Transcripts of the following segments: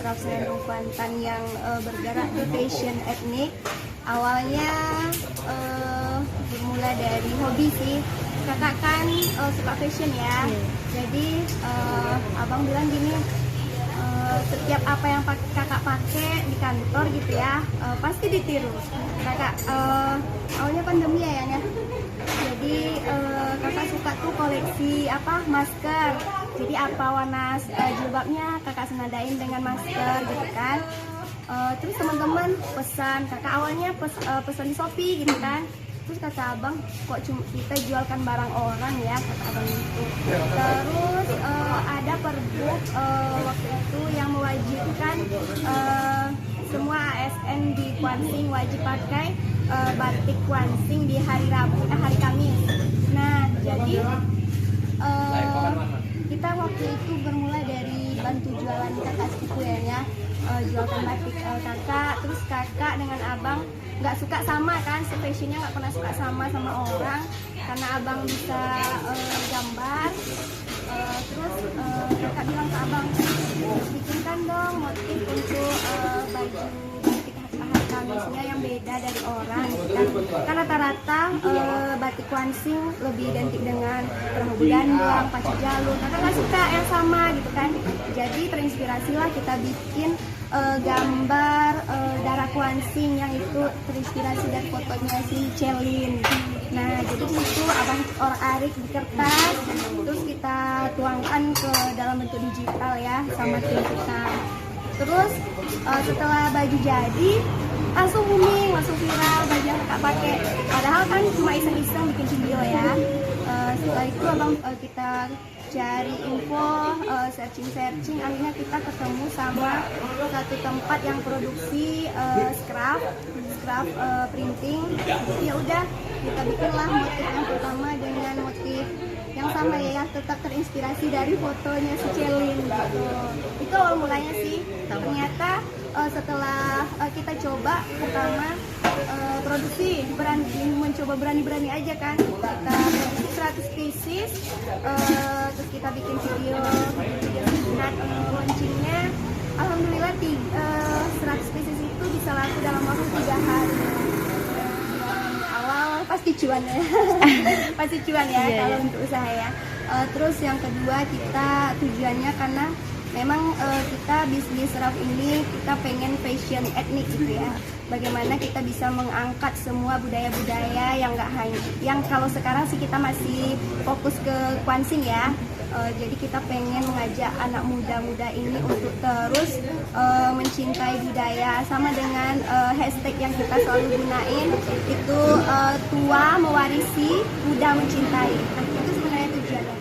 Raf Senandung Kuantan yang bergerak di fashion etnik. Awalnya bermula dari hobi sih. Kakak kan suka fashion ya. Jadi abang bilang gini, setiap apa yang kakak pakai di kantor gitu ya, pasti ditiru. Kakak awalnya pandemi ya. Jadi kakak suka tuh koleksi masker. Jadi apa warna jilbabnya kakak senadain dengan masker gitu kan. Terus teman-teman pesan, kakak awalnya pesan di Shopee gitu kan. Terus kata abang, kok cuma kita jualkan barang orang ya, kata abang itu. Terus ada perbuk waktu itu yang mewajibkan semua ASN di Kuansing wajib pakai batik Kuansing di hari Kamis. Nah, jadi kita waktu itu bermula dari bantu jualan kakak sepupu ya, jualkan batik kakak. Terus kakak dengan abang nggak suka sama kan, fashionnya nggak pernah suka sama orang, karena abang bisa gambar. Terus kakak bilang ke abang, bikinkan dong motif untuk baju batik hari Kamisnya yang beda dari orang gitu kan. Kan rata-rata batik Kuansing lebih identik dengan perahu gandong, pacu jalur. Kakak nggak suka yang sama gitu kan. Jadi terinspirasilah kita bikin gambar darah Kuansing yang itu terinspirasi dari fotonya si Celin. Nah, jadi di situ abang orak-arik di kertas, terus kita tuangkan ke dalam bentuk digital ya sama tim kita. Terus setelah baju jadi, langsung booming, langsung viral baju yang kakak pakai. Padahal kan cuma iseng-iseng bikin video ya. Setelah itu abang kita cari info, searching, akhirnya kita ketemu sama satu tempat yang produksi scrap printing. Ya udah, kita bikinlah motif yang pertama dengan motif yang sama ya, tetap terinspirasi dari fotonya si Celin gitu. Itu awal mulanya sih. Ternyata setelah kita coba pertama produksi, mencoba berani aja kan, kita produksi 100 pieces, terus kita bikin video launchingnya. Alhamdulillah 100 pieces itu bisa laku dalam waktu 3 hari. Awal pasti cuan ya, pasti cuan ya kalau untuk usaha ya. Terus yang kedua, kita tujuannya karena memang kita bisnis Raf ini kita pengen fashion etnik gitu ya. Bagaimana kita bisa mengangkat semua budaya-budaya yang nggak hanya, yang kalau sekarang sih kita masih fokus ke Kuansing ya. Jadi kita pengen mengajak anak muda-muda ini untuk terus mencintai budaya, sama dengan hashtag yang kita selalu gunain itu tua mewarisi, muda mencintai. Nah, itu sebenarnya tujuannya.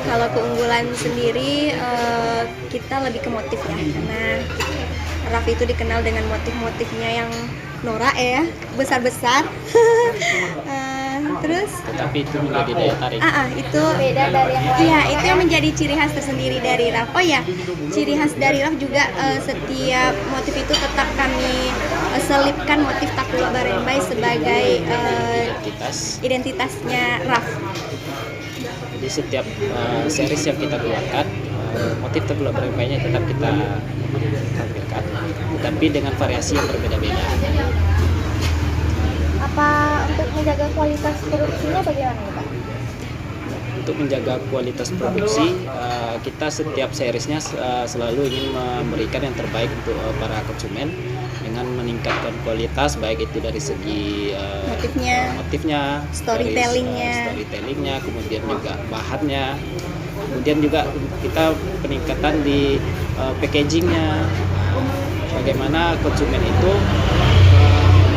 Kalau keunggulan sendiri kita lebih ke motif ya, karena Raf itu dikenal dengan motif-motifnya yang norak ya, besar-besar. Terus tapi itu menjadi daya tarik. Itu beda dari yang lain. Iya, itu yang menjadi ciri khas tersendiri dari Raf. Oh ya, ciri khas dari Raf juga setiap motif itu tetap kami selipkan motif Takula Barembay sebagai identitasnya Raf. Jadi setiap series yang kita keluarkan, motif Takula Barembay-nya tetap kita tampilkan, tapi dengan variasi yang berbeda-beda. Apa untuk menjaga kualitas produksinya bagaimana Pak? Untuk menjaga kualitas produksi, kita setiap seriesnya selalu ingin memberikan yang terbaik untuk para konsumen dengan meningkatkan kualitas, baik itu dari segi motifnya, storytellingnya, kemudian juga bahannya, kemudian juga kita peningkatan di packagingnya, bagaimana konsumen itu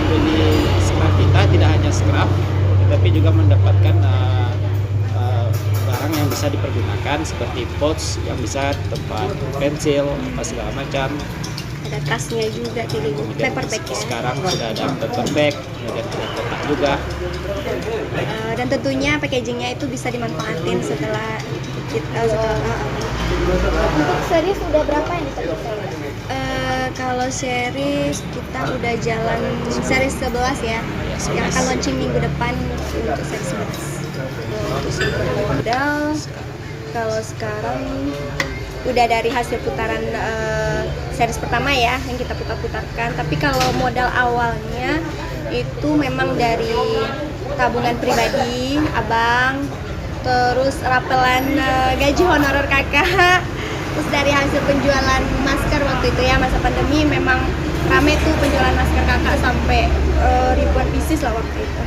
membeli scrap kita tidak hanya scrap, tetapi juga mendapatkan barang yang bisa dipergunakan seperti pouch yang bisa tempat pensil, apa segala macam. Ada tasnya juga, jadi paper bag ya. Sekarang sudah ada paper bag, kemudian ada kotak juga. Dan tentunya packagingnya itu bisa dimanfaatin setelah Untuk series udah berapa yang diterbitkan? Kalau series kita udah jalan series 11 ya, yang akan launching minggu depan untuk series 11. Udah, kalau sekarang udah dari hasil putaran series pertama ya yang kita putar-putarkan. Tapi kalau modal awalnya itu memang dari tabungan pribadi abang, terus rapelan gaji honorer kakak, terus dari hasil penjualan masker waktu itu ya, masa pandemi memang rame tuh penjualan masker kakak sampai ribuan pieces lah waktu itu.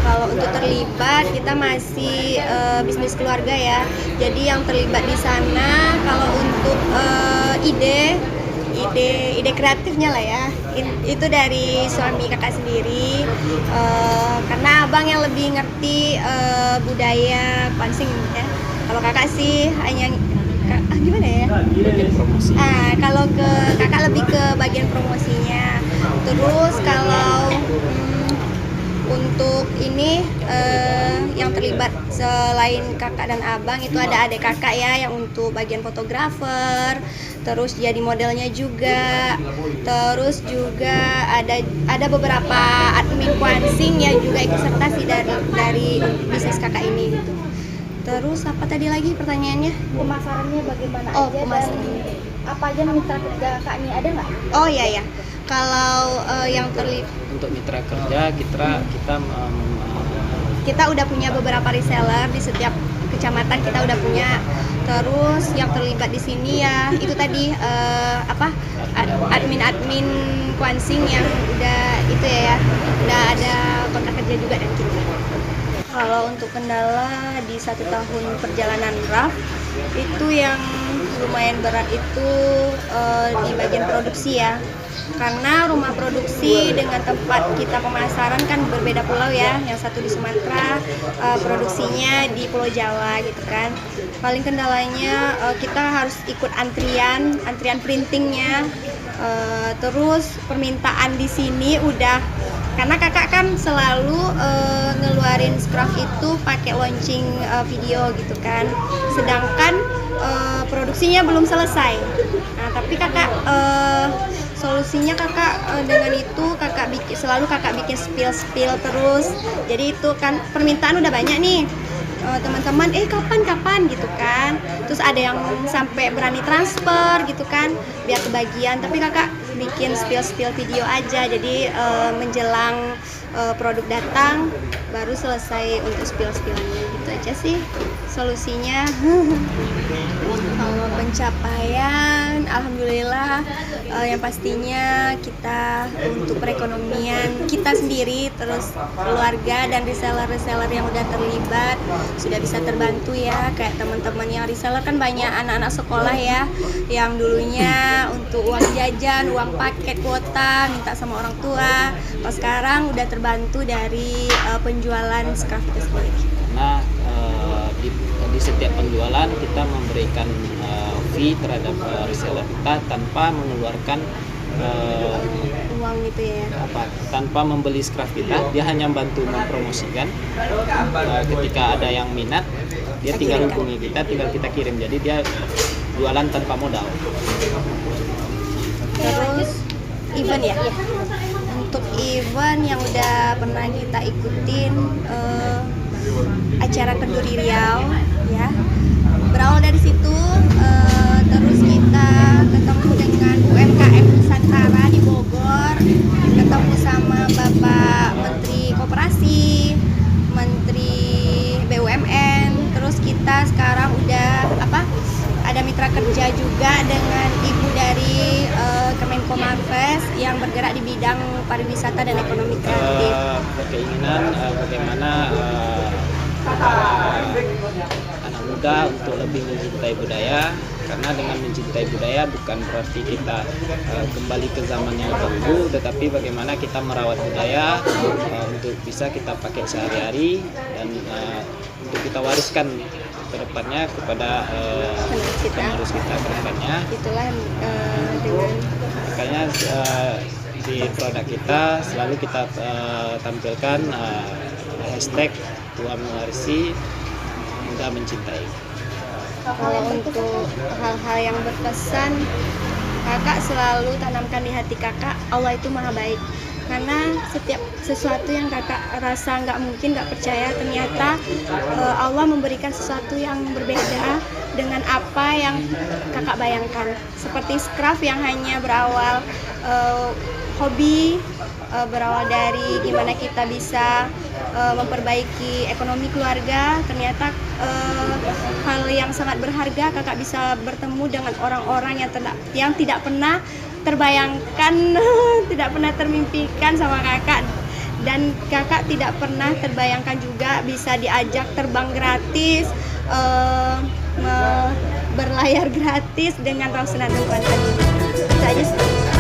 Kalau untuk terlibat kita masih bisnis keluarga ya, jadi yang terlibat di sana kalau untuk ide kreatifnya lah ya, itu dari suami kakak sendiri, karena abang yang lebih ngerti budaya Kwansin ya. Kalau kakak sih hanya gimana ya? Bagian promosi. Kalau ke kakak lebih ke bagian promosinya. Terus kalau untuk ini yang terlibat selain kakak dan abang itu ada adik kakak ya yang untuk bagian fotografer, terus jadi modelnya juga, terus juga ada beberapa admin Kwansin yang juga ikut serta sih dari bisnis kakak ini gitu. Terus apa tadi lagi pertanyaannya? Pemasarannya bagaimana Oh, aja pemasaran. dan apa aja mitra kerja kakak nih, ada nggak? Oh iya ya. Kalau yang terlibat, Untuk mitra kerja kita udah punya beberapa reseller di setiap kecamatan, kita udah punya. Terus yang terlibat di sini ya itu tadi admin Kwansin yang udah itu ya udah ada kontrak kerja juga dan kita. Kalau untuk kendala di 1 tahun perjalanan RAF itu yang lumayan berat itu di bagian produksi ya, karena rumah produksi dengan tempat kita pemasaran kan berbeda pulau ya, yang satu di Sumatera, produksinya di Pulau Jawa gitu kan. Paling kendalanya kita harus ikut antrian printingnya, terus permintaan di sini udah, karena kakak kan selalu ngeluarin scrap itu pakai launching video gitu kan, sedangkan produksinya belum selesai. Nah tapi kakak solusinya dengan itu selalu kakak bikin spill terus. Jadi itu kan permintaan udah banyak nih, teman-teman kapan gitu kan, terus ada yang sampai berani transfer gitu kan biar kebagian, tapi kakak bikin spill video aja, jadi menjelang produk datang baru selesai untuk spillannya gitu aja sih solusinya. Kalau pencapaian alhamdulillah yang pastinya kita untuk perekonomian kita sendiri, terus keluarga dan reseller yang udah terlibat sudah bisa terbantu ya. Kayak teman-teman yang reseller kan banyak anak-anak sekolah ya, yang dulunya untuk uang jajan, uang paket kuota minta sama orang tua, pas sekarang udah terbantu dari penjualan scarf itu sendiri. Karena di setiap penjualan kita memberikan fee terhadap reseller kita tanpa mengeluarkan Uang gitu ya. tanpa membeli scrap kita, dia hanya bantu mempromosikan. Ketika ada yang minat, dia tinggal hubungi kita, tinggal kita kirim, jadi dia jualan tanpa modal. Terus event ya. Untuk event yang udah pernah kita ikutin, acara Kenduri Riau ya, berawal dari situ, terus kita ketemu dengan UMKM Nusantara di Bogor, ketemu sama Bapak Menteri Koperasi, Menteri BUMN, terus kita sekarang udah ada mitra kerja juga dengan ibu dari Kemenko Marves yang bergerak di bidang pariwisata dan ekonomi kreatif. Berkeinginan bagaimana anak muda untuk lebih mencintai budaya, karena dengan mencintai budaya bukan berarti kita kembali ke zaman yang dahulu, tetapi bagaimana kita merawat budaya untuk bisa kita pakai sehari-hari dan untuk kita wariskan ke depannya kepada penerus kita ke depannya. Itulah dengan Makanya di produk kita selalu kita tampilkan hashtag Tua Mewarisi, Muda Mencintai. kalau untuk hal-hal yang berkesan, kakak selalu tanamkan di hati kakak, Allah itu maha baik. karena setiap sesuatu yang kakak rasa nggak mungkin, nggak percaya, ternyata Allah memberikan sesuatu yang berbeda dengan apa yang kakak bayangkan. Seperti Scraf yang hanya berawal hobi, berawal dari gimana kita bisa memperbaiki ekonomi keluarga, ternyata hal yang sangat berharga. Kakak bisa bertemu dengan orang-orang yang tidak pernah terbayangkan, tidak pernah termimpikan sama kakak, dan kakak tidak pernah terbayangkan juga bisa diajak terbang gratis, berlayar gratis dengan Rauh Senandung Banten. Itu aja sih.